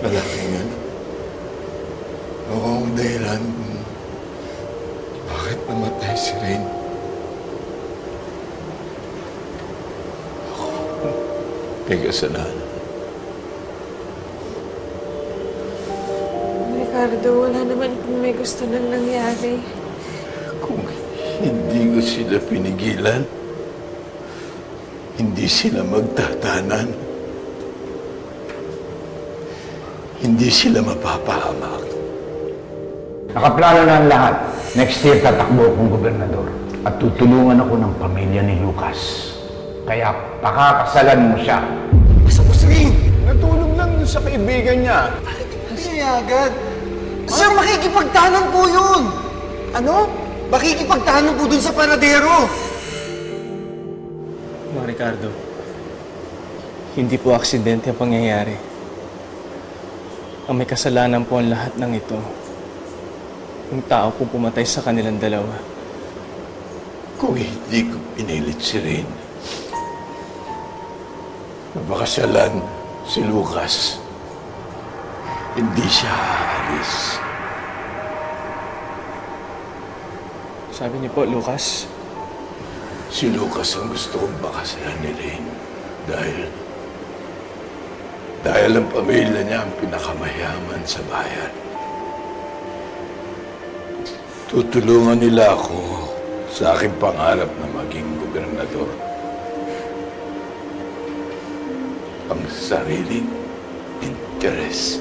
Malaking yan. Ako ang dahilan kung bakit namatay si Rain. Ako may kasalanan. Ricardo, wala naman kung may gusto nang nangyari. Kung hindi ko sila pinigilan, hindi sila magtatanan. Hindi sila mapapahamak. Nakaplano na ang lahat. Next year, tatakbo akong gobernador. At tutulungan ako ng pamilya ni Lucas. Kaya pakakasalan mo siya. Basta mo sabihin! Natulog lang dun sa kaibigan niya. Bakit hindi niya agad? Sir, makikipagtanan po yun! Ano? Makikipagtanan po dun sa panadero! Mga Ricardo, hindi po aksidente ang pangyayari. Ang may kasalanan po ang lahat ng ito. Yung tao po pumatay sa kanilang dalawa. Kung hindi ko pinilit si Rain, napakasalan si Lucas. Hindi siya aalis. Sabi niyo po, Lucas? Si Lucas ang gusto kong pakasalan ni Rain. Dahil ang pamilya niya ang pinakamayaman sa bayan. Tutulungan nila ako sa aking pangarap na maging gobernador. Ang sariling interes.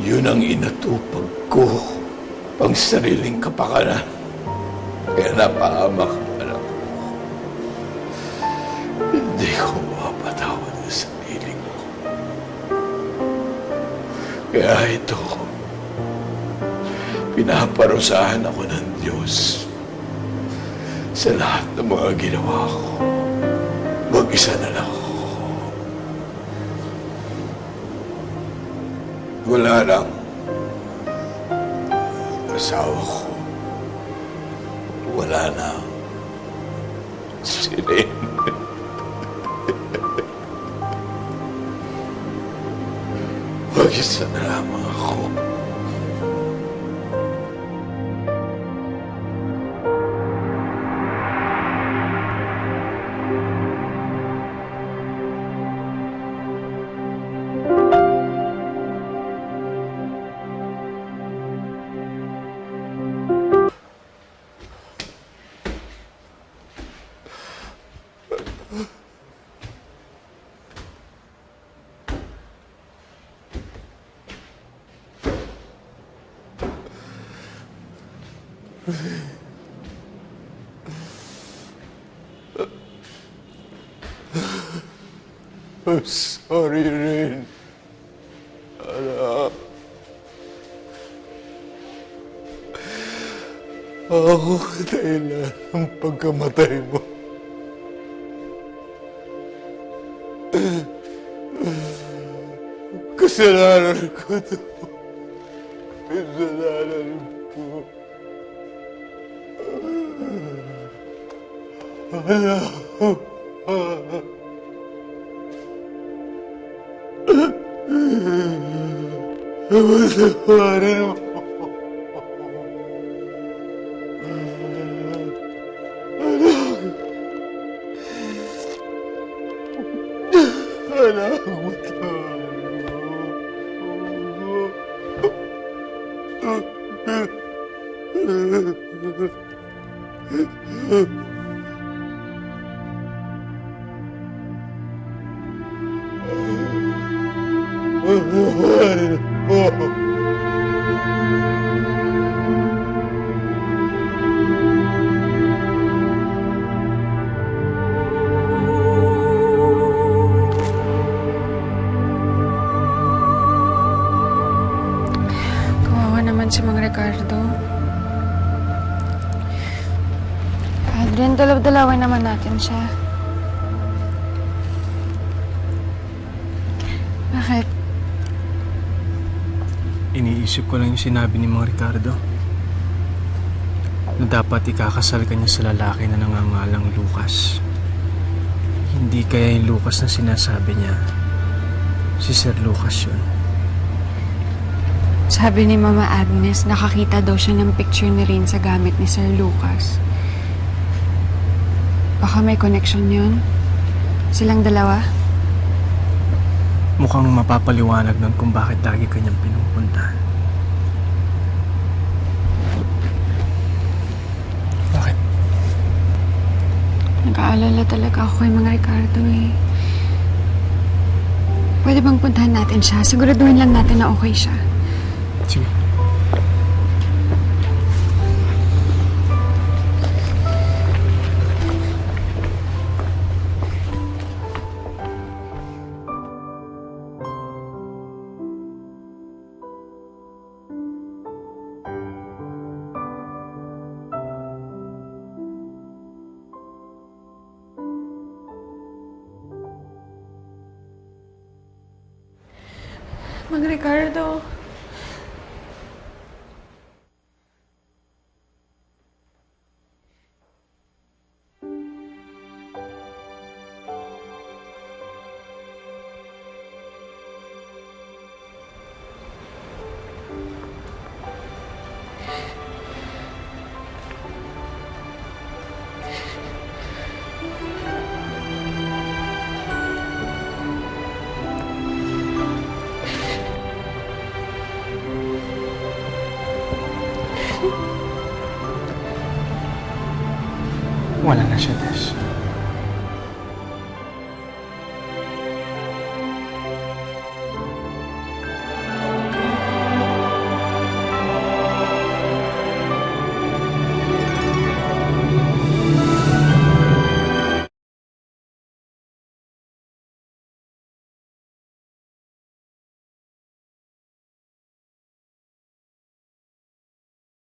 Yun ang inatupag ko. Ang sariling kapakanan. Kaya napahamak ang anak ko. Hindi ko mapatawad ang sarili ko. Kaya ito, pinaparusahan ako ng Diyos sa lahat ng mga ginawa ko. Mag-isa na lang ako. Wala lang asawa ko. Wala na si Rain. Mag-isa na lamang ako. I'm sorry, Rain. Anak. Ako dahilan ng pagkamatay mo. Kasalanan ko ito. Kasalanan ko. Patawarin mo. Anak, Kawawa naman si Mang Ricardo. Adrian, dalaw-dalawin naman natin siya. Bakit? Iniisip ko lang yung sinabi ni Mang Ricardo na dapat ikakasal ka niya sa lalaki na nangangalang Lucas. Hindi kaya yung Lucas na sinasabi niya, si Sir Lucas yun. Sabi ni Mama Agnes, nakakita daw siya ng picture ni Rain sa gamit ni Sir Lucas. Baka may connection yun? Silang dalawa? Mukhang mapapaliwanag nun kung bakit lagi kanyang pinupuntahan. Bakit? Nag-aalala talaga ako kay Mang Ricardo eh. Pwede bang puntahan natin siya? Siguraduhin lang natin na okay siya. Sige. Mang Ricardo. Wala na siya, Des.